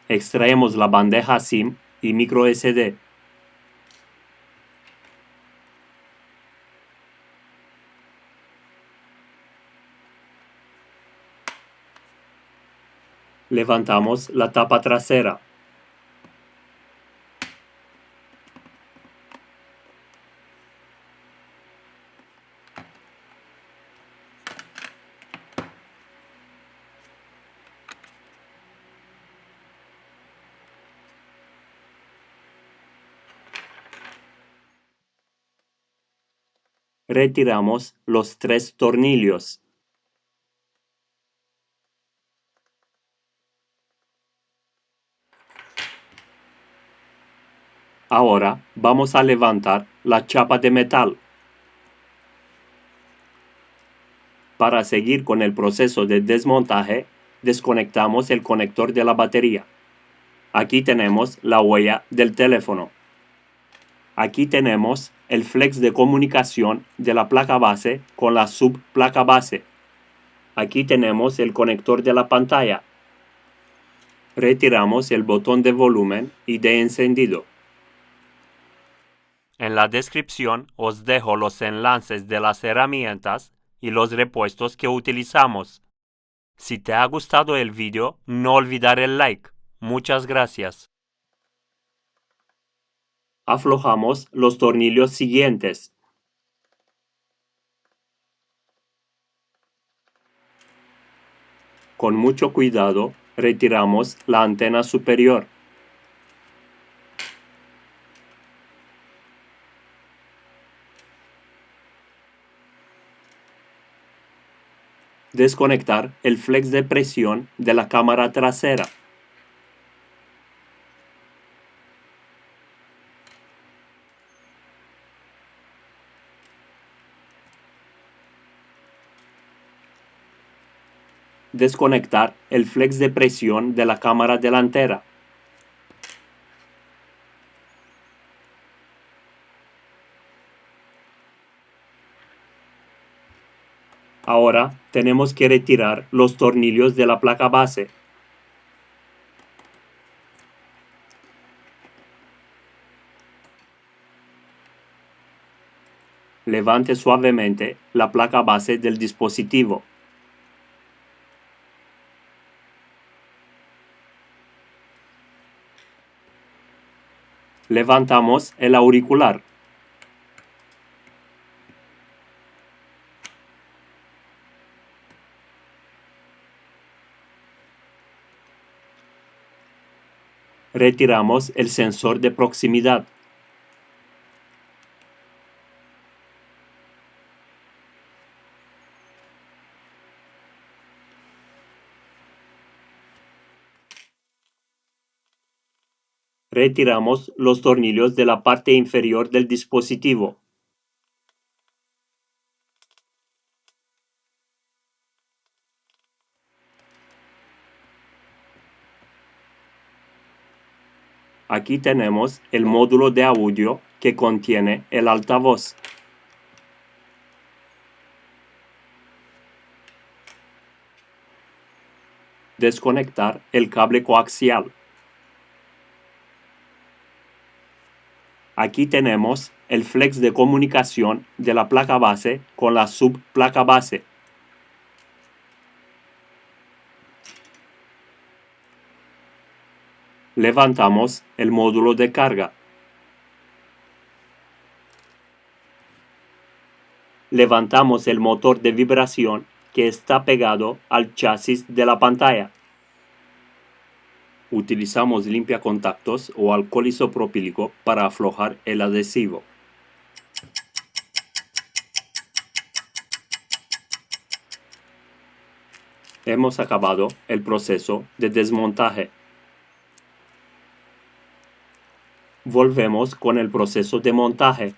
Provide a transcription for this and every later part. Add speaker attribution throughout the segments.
Speaker 1: Extraemos la bandeja SIM y micro SD. Levantamos la tapa trasera. Retiramos los 3 tornillos. Ahora vamos a levantar la chapa de metal. Para seguir con el proceso de desmontaje, desconectamos el conector de la batería. Aquí tenemos la huella del teléfono. Aquí tenemos el flex de comunicación de la placa base con la subplaca base. Aquí tenemos el conector de la pantalla. Retiramos el botón de volumen y de encendido. En la descripción os dejo los enlaces de las herramientas y los repuestos que utilizamos. Si te ha gustado el vídeo, no olvidar el like. Muchas gracias. Aflojamos los tornillos siguientes. Con mucho cuidado, retiramos la antena superior. Desconectar el flex de presión de la cámara trasera. Desconectar el flex de presión de la cámara delantera. Ahora tenemos que retirar los tornillos de la placa base. Levante suavemente la placa base del dispositivo. Levantamos el auricular. Retiramos el sensor de proximidad. Retiramos los tornillos de la parte inferior del dispositivo. Aquí tenemos el módulo de audio que contiene el altavoz. Desconectar el cable coaxial. Aquí tenemos el flex de comunicación de la placa base con la subplaca base. Levantamos el módulo de carga. Levantamos el motor de vibración que está pegado al chasis de la pantalla. Utilizamos limpiacontactos o alcohol isopropílico para aflojar el adhesivo. Hemos acabado el proceso de desmontaje. Volvemos con el proceso de montaje.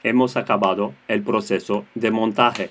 Speaker 1: Hemos acabado el proceso de montaje.